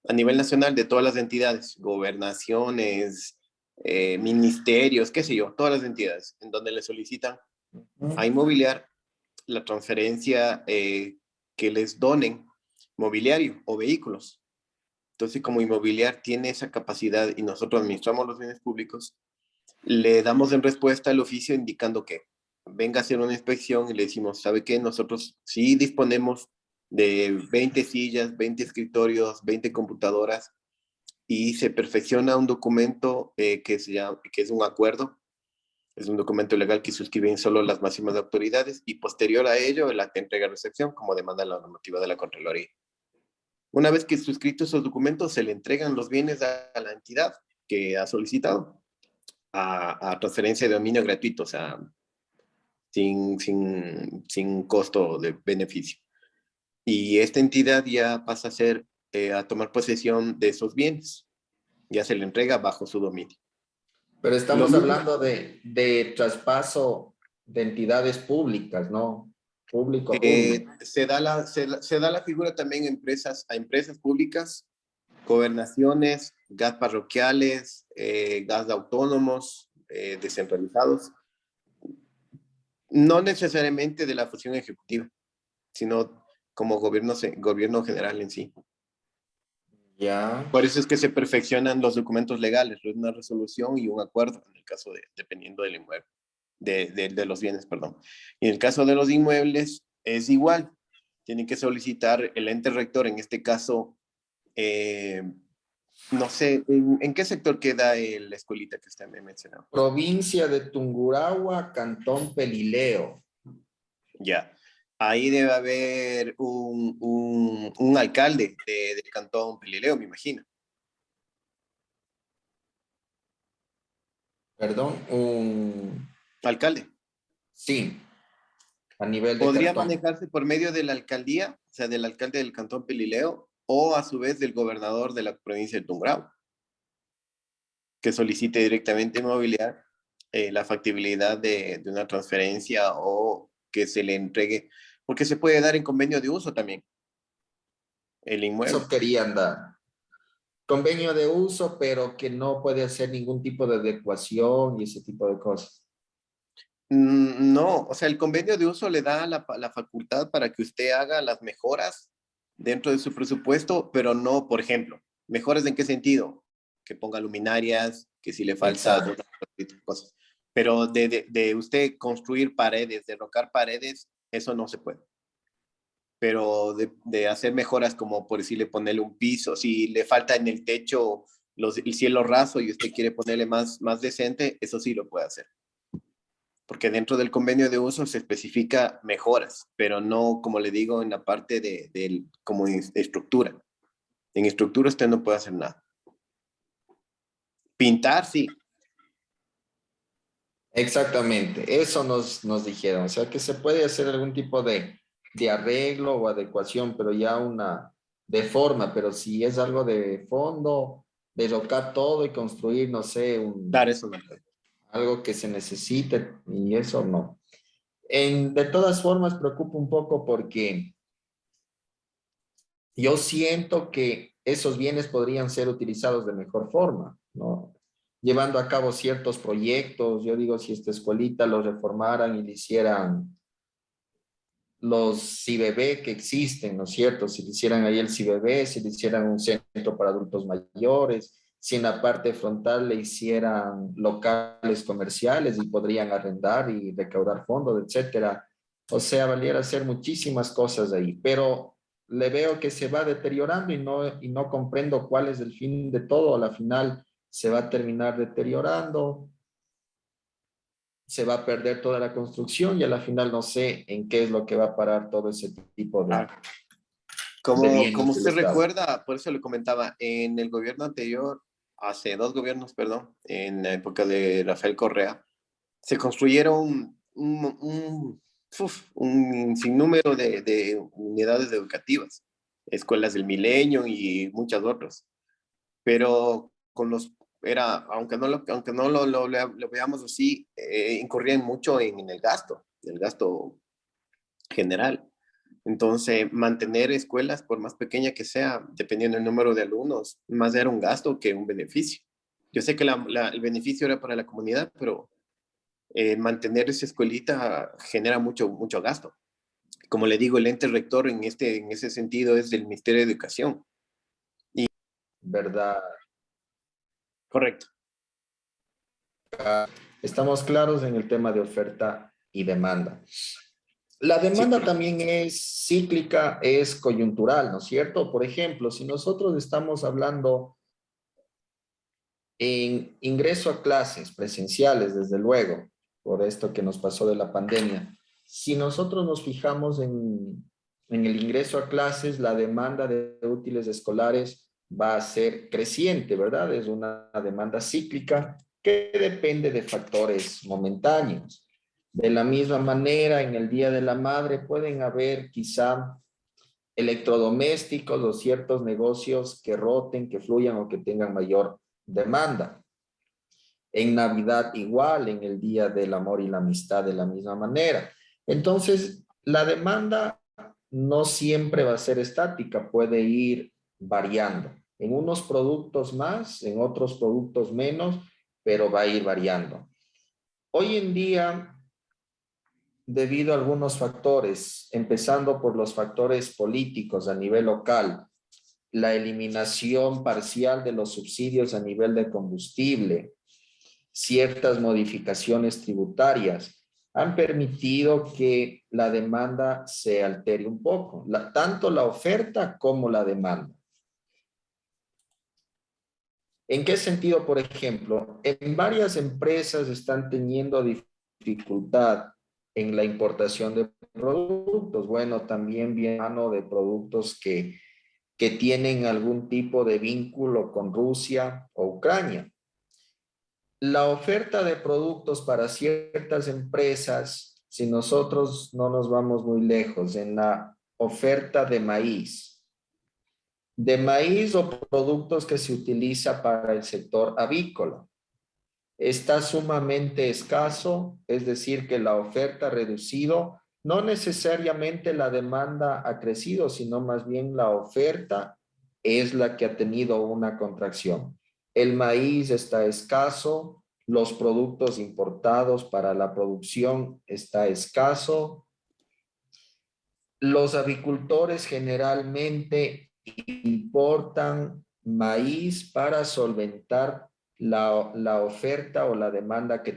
[SPEAKER 2] a nivel nacional de todas las entidades, gobernaciones, ministerios, qué sé yo, todas las entidades, en donde le solicitan a Inmobiliar la transferencia que les donen mobiliario o vehículos. Entonces, como Inmobiliar tiene esa capacidad y nosotros administramos los bienes públicos, le damos en respuesta al oficio indicando que venga a hacer una inspección y le decimos, ¿sabe qué? Nosotros sí disponemos de 20 sillas, 20 escritorios, 20 computadoras y se perfecciona un documento que es un acuerdo, es un documento legal que suscriben solo las máximas autoridades y posterior a ello el acta de entrega-recepción como demanda la normativa de la Contraloría. Una vez que suscrito esos documentos se le entregan los bienes a la entidad que ha solicitado a transferencia de dominio gratuito, o sea, sin costo de beneficio. Y esta entidad ya pasa a tomar posesión de esos bienes, ya se le entrega bajo su dominio.
[SPEAKER 3] Pero
[SPEAKER 2] Lo
[SPEAKER 3] estamos
[SPEAKER 2] mismo,
[SPEAKER 3] hablando de traspaso de entidades públicas, ¿no? Público a público.
[SPEAKER 2] se da la figura también a empresas públicas, gobernaciones, gas parroquiales, gas autónomos, descentralizados, no necesariamente de la función ejecutiva, sino como gobierno general en sí.
[SPEAKER 3] Ya.
[SPEAKER 2] Por eso es que se perfeccionan los documentos legales, una resolución y un acuerdo, en el caso dependiendo del inmueble, de los bienes, perdón. Y en el caso de los inmuebles es igual, tienen que solicitar el ente rector, en este caso, No sé, ¿en qué sector queda la escuelita que usted me mencionó?
[SPEAKER 3] Provincia de Tungurahua, Cantón Pelileo.
[SPEAKER 2] Ya. Ahí debe haber un alcalde del cantón Pelileo, me imagino.
[SPEAKER 3] Perdón,
[SPEAKER 2] Alcalde.
[SPEAKER 3] sí, a nivel de
[SPEAKER 2] Podría
[SPEAKER 3] cantón.
[SPEAKER 2] manejarse por medio de la alcaldía, o sea, del alcalde del cantón Pelileo, o a su vez del gobernador de la provincia de Tungurahua, que solicite directamente movilidad la factibilidad de una transferencia o que se le entregue, porque se puede dar en convenio de uso también el
[SPEAKER 3] Eso
[SPEAKER 2] inmueble.
[SPEAKER 3] querían dar. Convenio de uso, pero que no puede hacer ningún tipo de adecuación y ese tipo de cosas.
[SPEAKER 2] No, o sea, el convenio de uso le da la facultad para que usted haga las mejoras dentro de su presupuesto, pero no, por ejemplo, mejoras en qué sentido, que ponga luminarias, que si le falta
[SPEAKER 3] Exacto.
[SPEAKER 2] algunas cosas, pero de usted construir paredes, derrocar paredes, eso no se puede. Pero de hacer mejoras como por decirle ponerle un piso, si le falta en el techo el cielo raso y usted quiere ponerle más decente, eso sí lo puede hacer. Porque dentro del convenio de uso se especifica mejoras, pero no, como le digo, en la parte como estructura. En estructura usted no puede hacer nada. Pintar, sí.
[SPEAKER 3] Exactamente, eso nos dijeron. O sea, que se puede hacer algún tipo de arreglo o adecuación, pero ya una de forma, pero si es algo de fondo, derrocar todo y construir, no sé,
[SPEAKER 2] Dar eso no puede.
[SPEAKER 3] algo que se necesite y eso no. De todas formas, preocupa un poco porque yo siento que esos bienes podrían ser utilizados de mejor forma, ¿no? Llevando a cabo ciertos proyectos, yo digo, si esta escuelita lo reformaran y le hicieran los CIBB que existen, ¿no es cierto? Si le hicieran ahí el CIBB, si le hicieran un centro para adultos mayores, si en la parte frontal le hicieran locales comerciales y podrían arrendar y recaudar fondos, etcétera. O sea, valiera hacer muchísimas cosas ahí, pero le veo que se va deteriorando y no comprendo cuál es el fin de todo. A la final se va a terminar deteriorando, se va a perder toda la construcción y a la final no sé en qué es lo que va a parar todo ese tipo
[SPEAKER 2] Ah,
[SPEAKER 3] de
[SPEAKER 2] como
[SPEAKER 3] bienes del
[SPEAKER 2] usted
[SPEAKER 3] Estado.
[SPEAKER 2] recuerda, por eso le comentaba, en el gobierno anterior, hace 2 gobiernos, perdón, en la época de Rafael Correa, se construyeron un sinnúmero de unidades educativas, escuelas del Milenio y muchas otras. Pero aunque no lo veamos así, incurrían mucho en el gasto general. Entonces, mantener escuelas, por más pequeña que sea, dependiendo del número de alumnos, más era un gasto que un beneficio. Yo sé que el beneficio era para la comunidad, pero mantener esa escuelita genera mucho gasto. Como le digo, el ente rector en ese sentido es del Ministerio de Educación.
[SPEAKER 3] ¿Verdad?
[SPEAKER 2] Correcto.
[SPEAKER 3] Estamos claros en el tema de oferta y demanda. La
[SPEAKER 2] Sí,
[SPEAKER 3] demanda
[SPEAKER 2] correcto.
[SPEAKER 3] también es cíclica, es coyuntural, ¿no es cierto? Por ejemplo, si nosotros estamos hablando en ingreso a clases presenciales, desde luego, por esto que nos pasó de la pandemia, si nosotros nos fijamos en el ingreso a clases, la demanda de útiles escolares va a ser creciente, ¿verdad? Es una demanda cíclica que depende de factores momentáneos. De la misma manera, en el Día de la Madre pueden haber quizá electrodomésticos o ciertos negocios que roten, que fluyan o que tengan mayor demanda. En Navidad igual, en el Día del Amor y la Amistad de la misma manera. Entonces, la demanda no siempre va a ser estática, puede ir variando. En unos productos más, en otros productos menos, pero va a ir variando. Hoy en día, debido a algunos factores, empezando por los factores políticos a nivel local, la eliminación parcial de los subsidios a nivel de combustible, ciertas modificaciones tributarias, han permitido que la demanda se altere un poco, tanto la oferta como la demanda. ¿En qué sentido, por ejemplo? En varias empresas están teniendo dificultad en la importación de productos. Bueno, también viene mano de productos que tienen algún tipo de vínculo con Rusia o Ucrania. La oferta de productos para ciertas empresas, si nosotros no nos vamos muy lejos, en la oferta de maíz o productos que se utiliza para el sector avícola, está sumamente escaso, es decir, que la oferta ha reducido, no necesariamente la demanda ha crecido, sino más bien la oferta es la que ha tenido una contracción. El maíz está escaso, los productos importados para la producción está escaso. Los avicultores generalmente importan maíz para solventar la oferta o la demanda que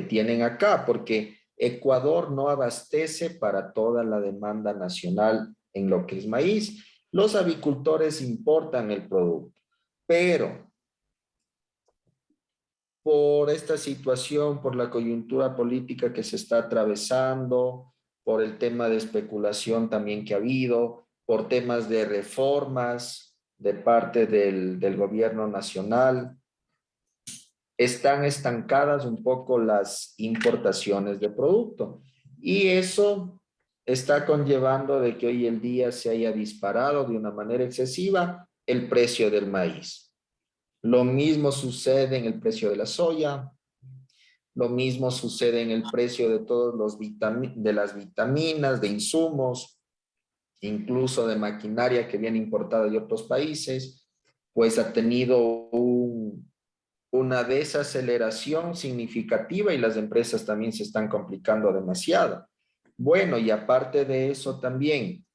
[SPEAKER 3] tienen acá, porque Ecuador no abastece para toda la demanda nacional en lo que es maíz. Los avicultores importan el producto, pero por esta situación, por la coyuntura política que se está atravesando, por el tema de especulación también que ha habido, por temas de reformas de parte del gobierno nacional, están estancadas un poco las importaciones de producto. Y eso está conllevando de que hoy el día se haya disparado de una manera excesiva el precio del maíz. Lo mismo sucede en el precio de la soya, lo mismo sucede en el precio de todos de las vitaminas, de insumos, incluso de maquinaria que viene importada de otros países, pues ha tenido una desaceleración significativa y las empresas también se están complicando demasiado. Bueno, y aparte de eso también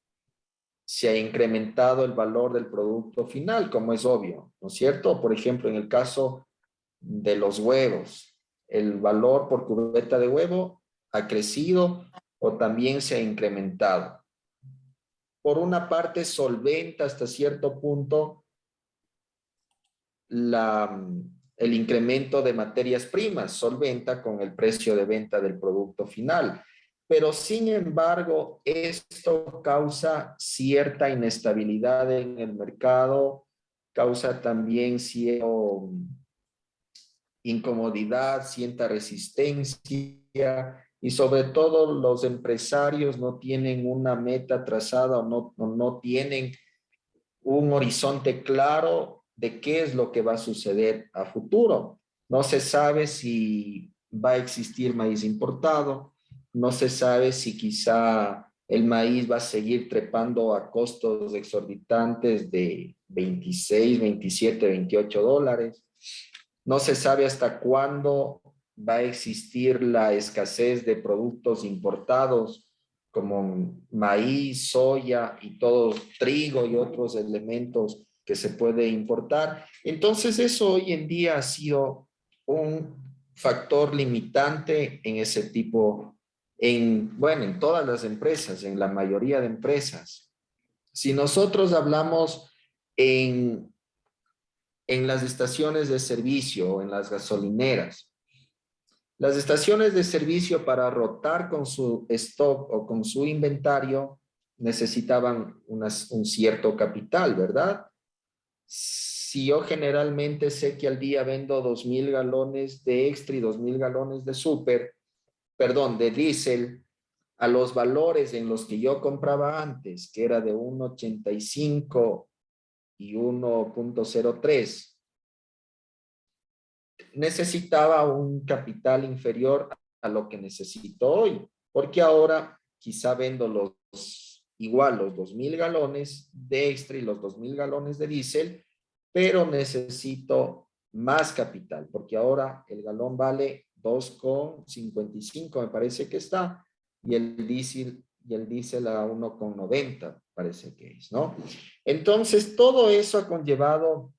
[SPEAKER 3] se ha incrementado el valor del producto final, como es obvio, ¿no es cierto? Por ejemplo, en el caso de los huevos, el valor por cubeta de huevo ha crecido o también se ha incrementado. Por una parte, solventa hasta cierto punto el incremento de materias primas, solventa con el precio de venta del producto final. Pero sin embargo, esto causa cierta inestabilidad en el mercado, causa también cierta incomodidad, cierta resistencia y sobre todo los empresarios no tienen una meta trazada o no tienen un horizonte claro de qué es lo que va a suceder a futuro. No se sabe si va a existir maíz importado, no se sabe si quizá el maíz va a seguir trepando a costos exorbitantes de 26, 27, 28 dólares. No se sabe hasta cuándo va a existir la escasez de productos importados como maíz, soya y todo, trigo y otros elementos que se puede importar. Entonces eso hoy en día ha sido un factor limitante en ese tipo, bueno, en todas las empresas, en la mayoría de empresas. Si nosotros hablamos en las estaciones de servicio o en las gasolineras, las estaciones de servicio para rotar con su stock o con su inventario necesitaban un cierto capital, ¿verdad? Si yo generalmente sé que al día vendo 2,000 galones de extra y 2,000 galones de de diésel, a los valores en los que yo compraba antes, que era de 1,85 y 1,03, necesitaba un capital inferior a lo que necesito hoy, porque ahora quizá vendo igual los 2,000 galones de extra y los 2,000 galones de diésel, pero necesito más capital, porque ahora el galón vale 2,55, me parece que está, y el diésel a 1,90, parece que es, ¿no? Entonces, todo eso ha conllevado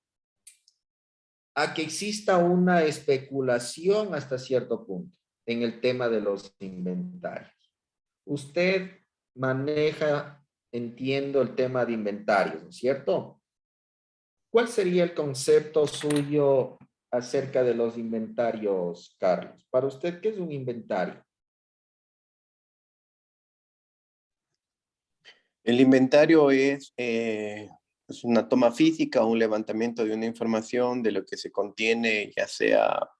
[SPEAKER 3] a que exista una especulación hasta cierto punto en el tema de los inventarios. Usted maneja, entiendo, el tema de inventarios, ¿no es cierto? ¿Cuál sería el concepto suyo acerca de los inventarios, Carlos? Para usted, ¿qué es un inventario?
[SPEAKER 2] El inventario es una toma física o un levantamiento de una información de lo que se contiene, ya sea,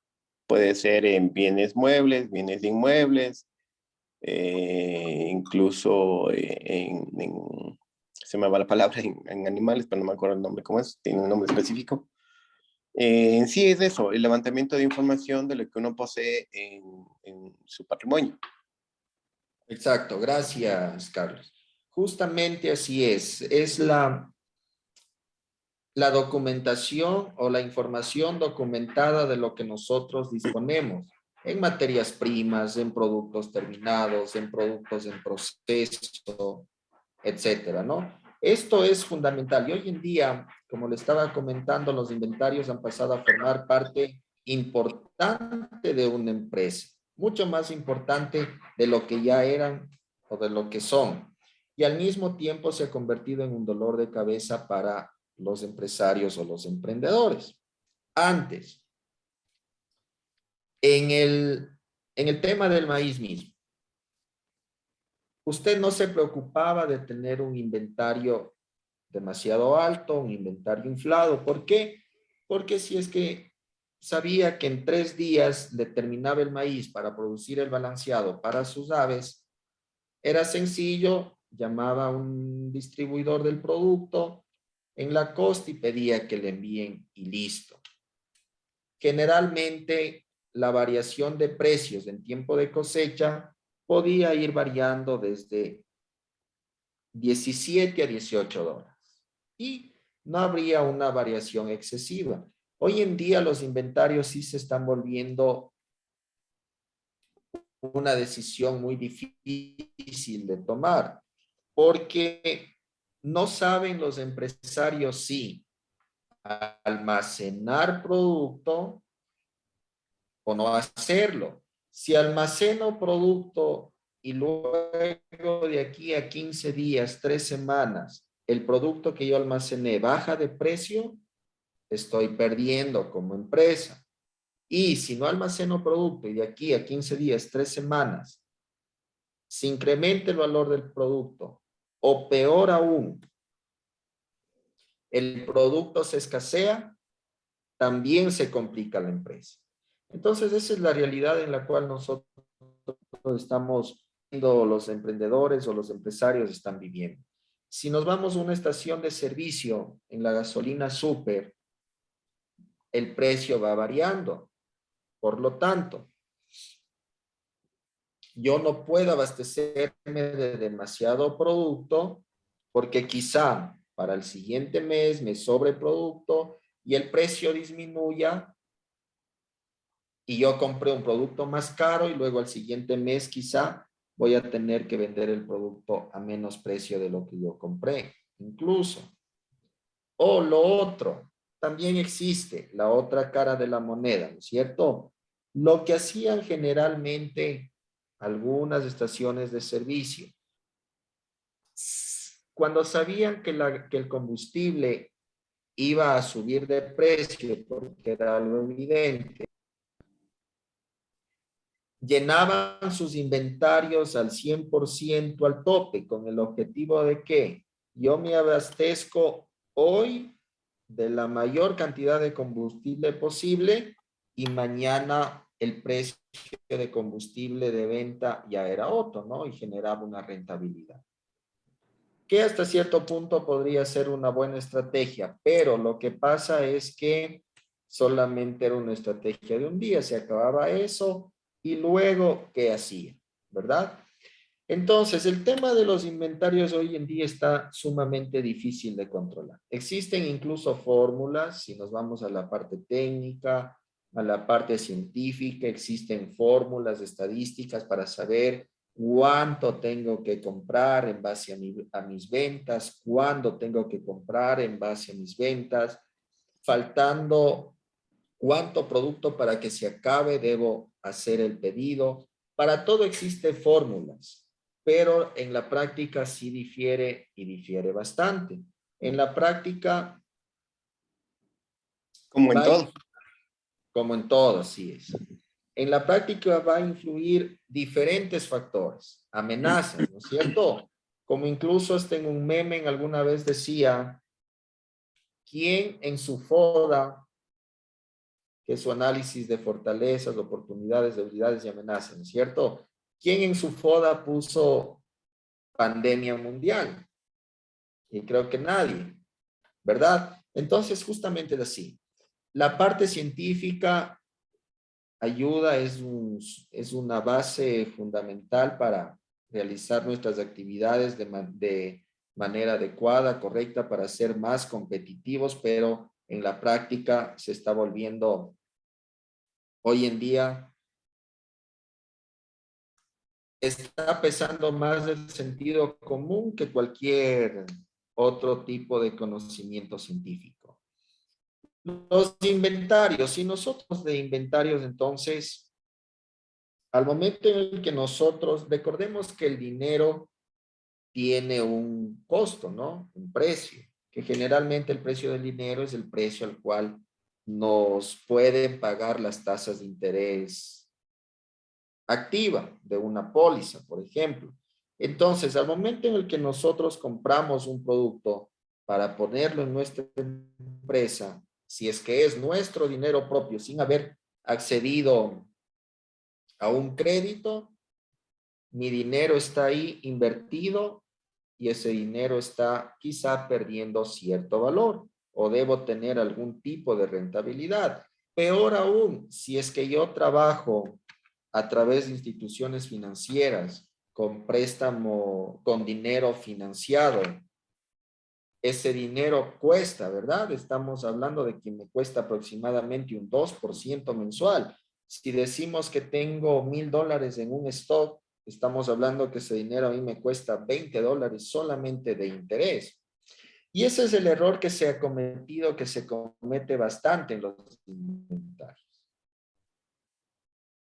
[SPEAKER 2] puede ser en bienes muebles, bienes inmuebles, incluso se me va la palabra en animales, pero no me acuerdo el nombre, ¿cómo es? Tiene un nombre específico. En sí es eso, el levantamiento de información de lo que uno posee en su patrimonio.
[SPEAKER 3] Exacto, gracias, Carlos. Justamente así es la documentación o la información documentada de lo que nosotros disponemos en materias primas, en productos terminados, en productos en proceso, etcétera, ¿no? Esto es fundamental y hoy en día, como le estaba comentando, los inventarios han pasado a formar parte importante de una empresa, mucho más importante de lo que ya eran o de lo que son. Y al mismo tiempo se ha convertido en un dolor de cabeza para los empresarios o los emprendedores. Antes, en el tema del maíz mismo, usted no se preocupaba de tener un inventario demasiado alto, un inventario inflado. ¿Por qué? Porque si es que sabía que en 3 días determinaba el maíz para producir el balanceado para sus aves, era sencillo, llamaba a un distribuidor del producto en la costa y pedía que le envíen y listo. Generalmente la variación de precios en tiempo de cosecha podía ir variando desde 17 a 18 dólares y no habría una variación excesiva. Hoy en día los inventarios sí se están volviendo una decisión muy difícil de tomar porque no saben los empresarios si almacenar producto o no hacerlo. Si almaceno producto y luego de aquí a 15 días, 3 semanas, el producto que yo almacené baja de precio, estoy perdiendo como empresa. Y si no almaceno producto y de aquí a 15 días, 3 semanas, se incrementa el valor del producto o peor aún, el producto se escasea, también se complica la empresa. Entonces, esa es la realidad en la cual nosotros estamos viendo, los emprendedores o los empresarios están viviendo. Si nos vamos a una estación de servicio en la gasolina súper, el precio va variando. Por lo tanto, yo no puedo abastecerme de demasiado producto porque quizá para el siguiente mes me sobre producto y el precio disminuya y yo compré un producto más caro y luego al siguiente mes quizá voy a tener que vender el producto a menos precio de lo que yo compré, incluso. O lo otro, también existe la otra cara de la moneda, ¿no es cierto? Lo que hacían generalmente algunas estaciones de servicio, cuando sabían que el combustible iba a subir de precio, porque era algo evidente, llenaban sus inventarios al 100% al tope, con el objetivo de que yo me abastezco hoy de la mayor cantidad de combustible posible y mañana el precio de combustible de venta ya era otro, ¿no? Y generaba una rentabilidad. Que hasta cierto punto podría ser una buena estrategia, pero lo que pasa es que solamente era una estrategia de un día, se acababa eso y luego, ¿qué hacía? ¿Verdad? Entonces, el tema de los inventarios hoy en día está sumamente difícil de controlar. Existen incluso fórmulas, si nos vamos a la parte técnica, a la parte científica, existen fórmulas estadísticas para saber cuánto tengo que comprar en base a mis ventas, cuándo tengo que comprar en base a mis ventas, faltando cuánto producto para que se acabe debo hacer el pedido. Para todo existe fórmulas, pero en la práctica sí difiere y difiere bastante. En la práctica,
[SPEAKER 2] Como en
[SPEAKER 3] Va a
[SPEAKER 2] todo.
[SPEAKER 3] Como en todo, así es. En la práctica va a influir diferentes factores, amenazas, ¿no es cierto? Como incluso en un meme alguna vez decía, ¿quién en su FODA, que es su análisis de fortalezas, oportunidades, debilidades y amenazas, ¿no es cierto? ¿Quién en su FODA puso pandemia mundial? Y creo que nadie, ¿verdad? Entonces, justamente es así. La parte científica ayuda, es una base fundamental para realizar nuestras actividades de manera adecuada, correcta, para ser más competitivos, pero en la práctica se está volviendo hoy en día, está pesando más el sentido común que cualquier otro tipo de conocimiento científico. Los inventarios, si nosotros de inventarios, entonces, al momento en el que nosotros, recordemos que el dinero tiene un costo, ¿no? Un precio, que generalmente el precio del dinero es el precio al cual nos pueden pagar las tasas de interés activa de una póliza, por ejemplo. Entonces, al momento en el que nosotros compramos un producto para ponerlo en nuestra empresa, si es que es nuestro dinero propio, sin haber accedido a un crédito, mi dinero está ahí invertido y ese dinero está quizá perdiendo cierto valor o debo tener algún tipo de rentabilidad. Peor aún, si es que yo trabajo a través de instituciones financieras con préstamo, con dinero financiado, ese dinero cuesta, ¿verdad? Estamos hablando de que me cuesta aproximadamente un 2% mensual. Si decimos que tengo $1,000 en un stock, estamos hablando que ese dinero a mí me cuesta $20 solamente de interés. Y ese es el error que se ha cometido, que se comete bastante en los inventarios.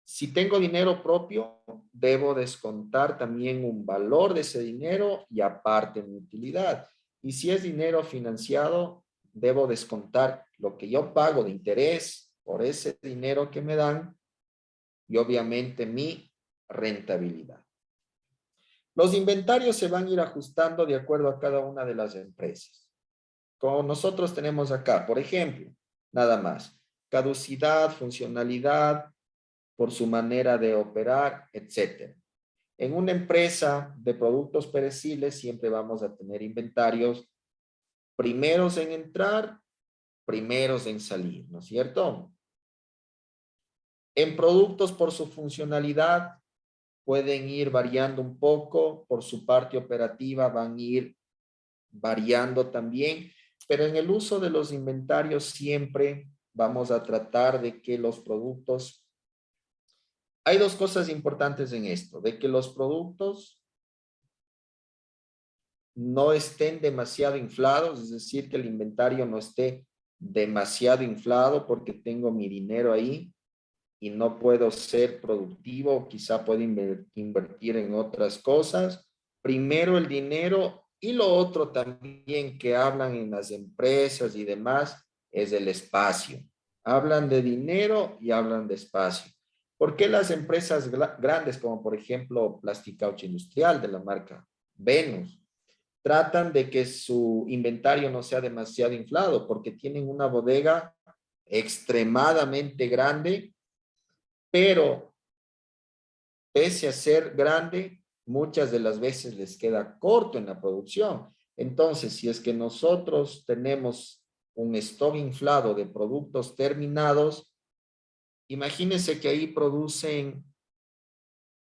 [SPEAKER 3] Si tengo dinero propio, debo descontar también un valor de ese dinero y aparte mi utilidad. Y si es dinero financiado, debo descontar lo que yo pago de interés por ese dinero que me dan y obviamente mi rentabilidad. Los inventarios se van a ir ajustando de acuerdo a cada una de las empresas. Como nosotros tenemos acá, por ejemplo, nada más, caducidad, funcionalidad, por su manera de operar, etcétera. En una empresa de productos perecibles siempre vamos a tener inventarios primeros en entrar, primeros en salir, ¿no es cierto? En productos por su funcionalidad pueden ir variando un poco, por su parte operativa van a ir variando también, pero en el uso de los inventarios siempre vamos a tratar de que los productos. Hay dos cosas importantes en esto, de que los productos no estén demasiado inflados, es decir, que el inventario no esté demasiado inflado porque tengo mi dinero ahí y no puedo ser productivo, quizá puedo invertir en otras cosas. Primero el dinero y lo otro también que hablan en las empresas y demás es el espacio. Hablan de dinero y hablan de espacio. ¿Por qué las empresas grandes como por ejemplo Plasticaucho Industrial de la marca Venus tratan de que su inventario no sea demasiado inflado porque tienen una bodega extremadamente grande, pero pese a ser grande, muchas de las veces les queda corto en la producción. Entonces, si es que nosotros tenemos un stock inflado de productos terminados, imagínense que ahí producen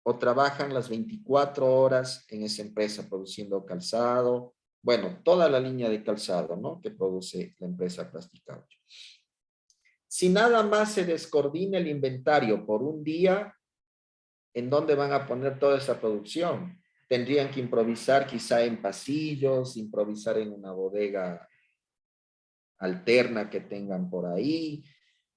[SPEAKER 3] o trabajan las 24 horas en esa empresa produciendo calzado, bueno, toda la línea de calzado, ¿no? Que produce la empresa Plasticaucho. Si nada más se descoordina el inventario por un día, ¿en dónde van a poner toda esa producción? Tendrían que improvisar quizá en pasillos, improvisar en una bodega alterna que tengan por ahí,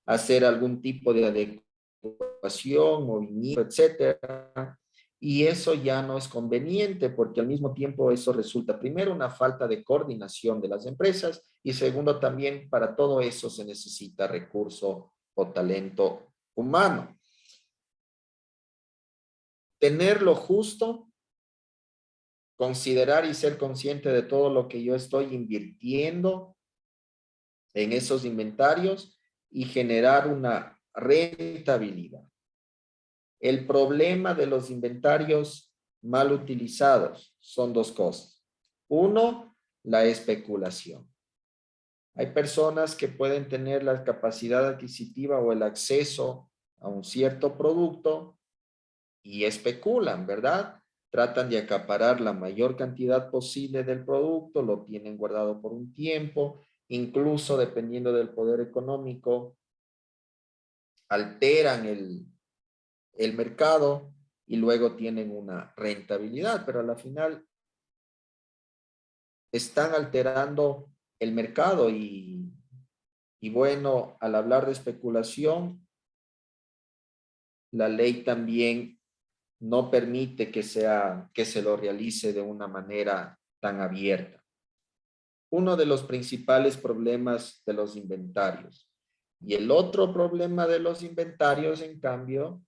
[SPEAKER 3] hacer algún tipo de adecuación, movimiento, etcétera. Y eso ya no es conveniente porque al mismo tiempo eso resulta, primero, una falta de coordinación de las empresas y segundo, también para todo eso se necesita recurso o talento humano. Tener lo justo, considerar y ser consciente de todo lo que yo estoy invirtiendo en esos inventarios y generar una rentabilidad. El problema de los inventarios mal utilizados son dos cosas. Uno, la especulación. Hay personas que pueden tener la capacidad adquisitiva o el acceso a un cierto producto y especulan, ¿verdad? Tratan de acaparar la mayor cantidad posible del producto, lo tienen guardado por un tiempo, incluso dependiendo del poder económico, alteran el mercado y luego tienen una rentabilidad, pero a la final están alterando el mercado y bueno, al hablar de especulación, la ley también no permite que se lo realice de una manera tan abierta. Uno de los principales problemas de los inventarios. Y el otro problema de los inventarios, en cambio,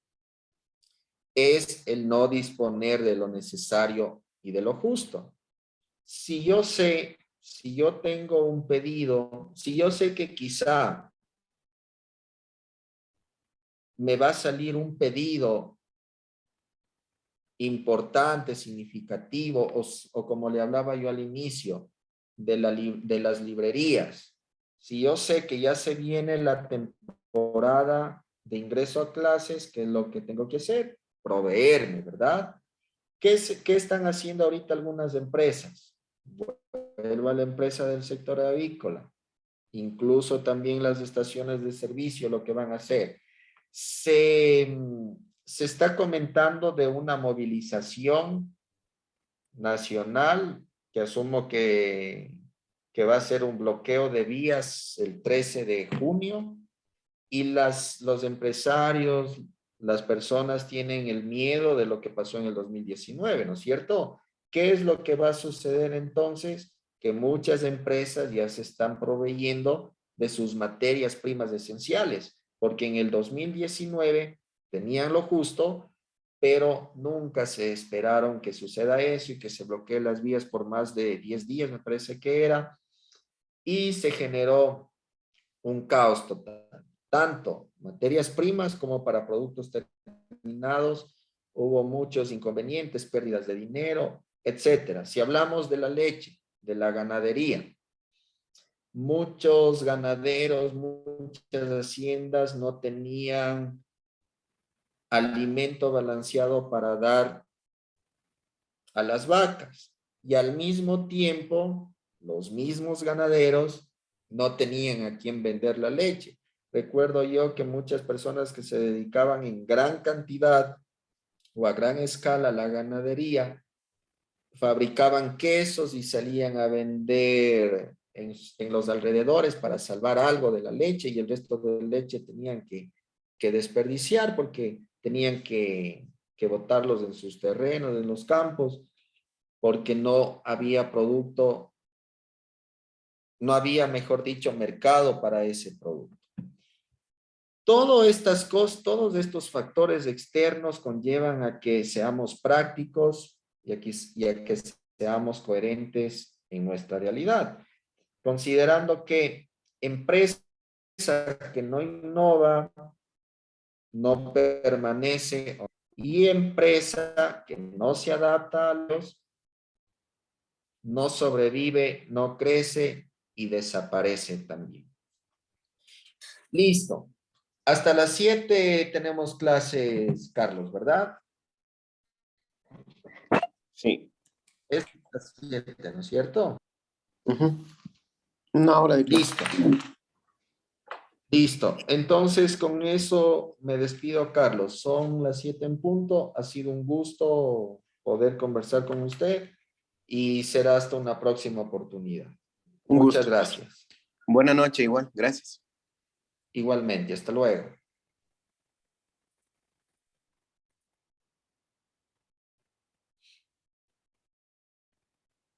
[SPEAKER 3] es el no disponer de lo necesario y de lo justo. Si yo sé, si yo tengo un pedido, si yo sé que quizá me va a salir un pedido importante, significativo, o como le hablaba yo al inicio, de las librerías. Si yo sé que ya se viene la temporada de ingreso a clases, ¿qué es lo que tengo que hacer? Proveerme, ¿verdad? ¿Qué están haciendo ahorita algunas empresas? Vuelvo a la empresa del sector avícola. Incluso también las estaciones de servicio, lo que van a hacer. Se está comentando de una movilización nacional que asumo que va a ser un bloqueo de vías el 13 de junio y los empresarios, las personas tienen el miedo de lo que pasó en el 2019, ¿no es cierto? ¿Qué es lo que va a suceder entonces? Que muchas empresas ya se están proveyendo de sus materias primas esenciales, porque en el 2019 tenían lo justo, pero nunca se esperaron que suceda eso y que se bloqueen las vías por más de 10 días, me parece que era, y se generó un caos total, tanto materias primas como para productos terminados. Hubo muchos inconvenientes, pérdidas de dinero, etcétera. Si hablamos de la leche, de la ganadería, muchos ganaderos, muchas haciendas no tenían alimento balanceado para dar a las vacas y al mismo tiempo los mismos ganaderos no tenían a quién vender la leche. Recuerdo yo que muchas personas que se dedicaban en gran cantidad o a gran escala a la ganadería fabricaban quesos y salían a vender en los alrededores para salvar algo de la leche y el resto de leche tenían que desperdiciar porque tenían que botarlos en sus terrenos, en los campos, porque no había producto, no había, mejor dicho, mercado para ese producto. Todas estas cosas, todos estos factores externos conllevan a que seamos prácticos y a que seamos coherentes en nuestra realidad, considerando que empresa que no innova, no permanece, y empresa que no se adapta a los, no sobrevive, no crece y desaparece también. Listo. Hasta las 7 tenemos clases, Carlos, ¿verdad?
[SPEAKER 2] Sí.
[SPEAKER 3] Es las 7, ¿no es cierto?
[SPEAKER 2] Una hora de clase.
[SPEAKER 3] Listo. Listo. Entonces, con eso me despido, Carlos. Son las 7 en punto. Ha sido un gusto poder conversar con usted y será hasta una próxima oportunidad.
[SPEAKER 2] Un
[SPEAKER 3] Muchas
[SPEAKER 2] gusto.
[SPEAKER 3] gracias.
[SPEAKER 2] Buena noche, igual. Gracias.
[SPEAKER 3] Igualmente. Hasta luego.